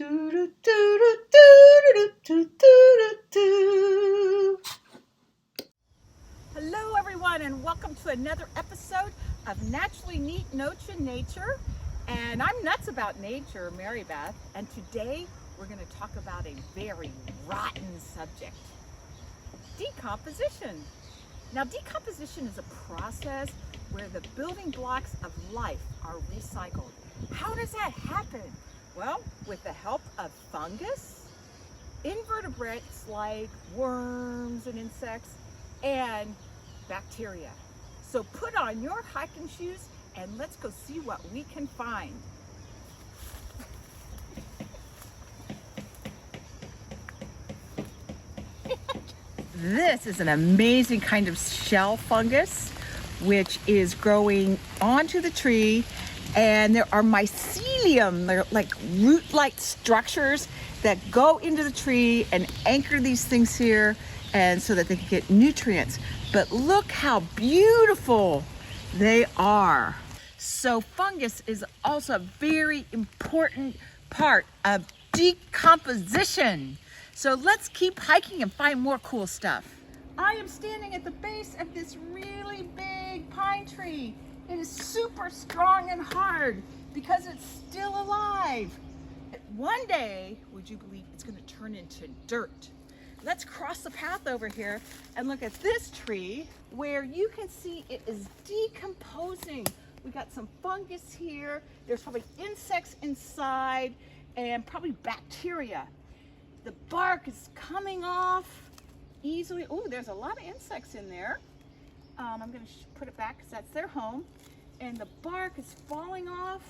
Hello everyone, and welcome to another episode of Naturally Neat Notes in Nature. And I'm nuts about nature, Mary Beth, and today we're going to talk about a very rotten subject: decomposition. Now, decomposition is a process where the building blocks of life are recycled. How does that happen? Well, with the help of fungus, invertebrates like worms and insects, and bacteria. So put on your hiking shoes and let's go see what we can find. This is an amazing kind of shell fungus which is growing onto the tree, and there are mycelium, they're like root-like structures that go into the tree and anchor these things here, and so that they can get nutrients. But look how beautiful they are. So fungus is also a very important part of decomposition. So let's keep hiking and find more cool stuff. I am standing at the base of this really big pine tree. It is super strong and hard because it's still alive. One day, would you believe, it's going to turn into dirt. Let's cross the path over here and look at this tree where you can see it is decomposing. We got some fungus here. There's probably insects inside and probably bacteria. The bark is coming off easily. Oh, there's a lot of insects in there. I'm going to put it back because that's their home. And the bark is falling off.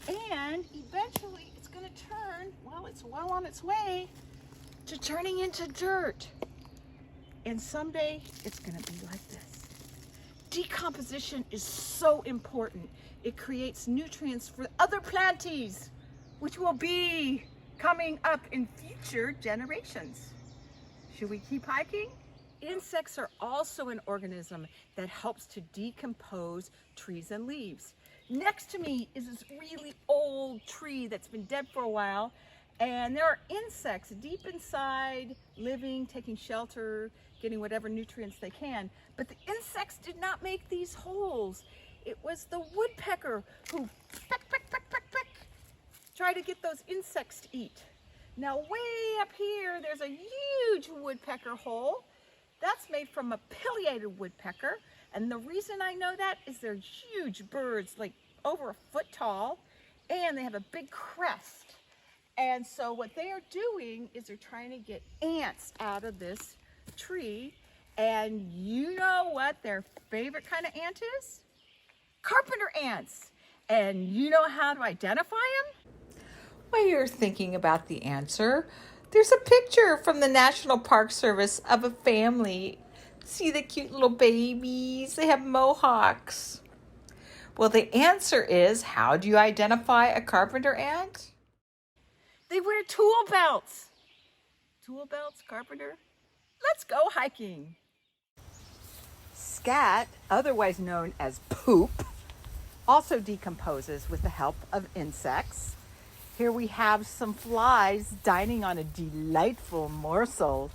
And eventually it's going to turn, well, it's well on its way to turning into dirt. And someday it's going to be like this. Decomposition is so important. It creates nutrients for other planties, which will be coming up in future generations. Should we keep hiking? Insects are also an organism that helps to decompose trees and leaves. Next to me is this really old tree that's been dead for a while, and there are insects deep inside, living, taking shelter, getting whatever nutrients they can. But the insects did not make these holes. It was the woodpecker who try to get those insects to eat. Now way up here, there's a huge woodpecker hole. That's made from a pileated woodpecker. And the reason I know that is they're huge birds, like over a foot tall, and they have a big crest. And so what they are doing is they're trying to get ants out of this tree. And you know what their favorite kind of ant is? Carpenter ants. And you know how to identify them? While you're thinking about the answer, there's a picture from the National Park Service of a family. See the cute little babies? They have mohawks. Well, the answer is, how do you identify a carpenter ant? They wear tool belts. Tool belts, carpenter. Let's go hiking. Scat, otherwise known as poop, also decomposes with the help of insects. Here we have some flies dining on a delightful morsel.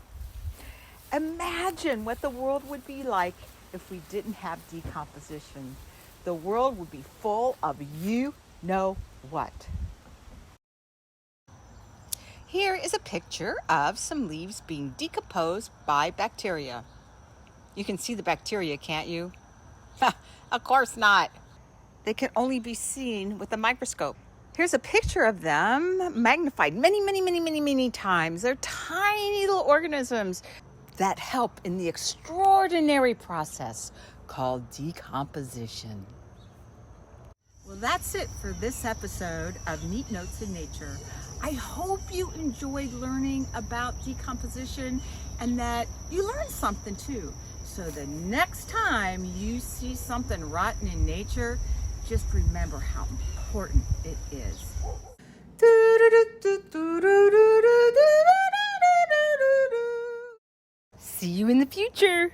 Imagine what the world would be like if we didn't have decomposition. The world would be full of you know what. Here is a picture of some leaves being decomposed by bacteria. You can see the bacteria, can't you? Of course not. They can only be seen with a microscope. Here's a picture of them magnified many times. They're tiny little organisms that help in the extraordinary process called decomposition. Well, that's it for this episode of Neat Notes in Nature. I hope you enjoyed learning about decomposition and that you learned something too. So the next time you see something rotten in nature, just remember how important it is. See you in the future.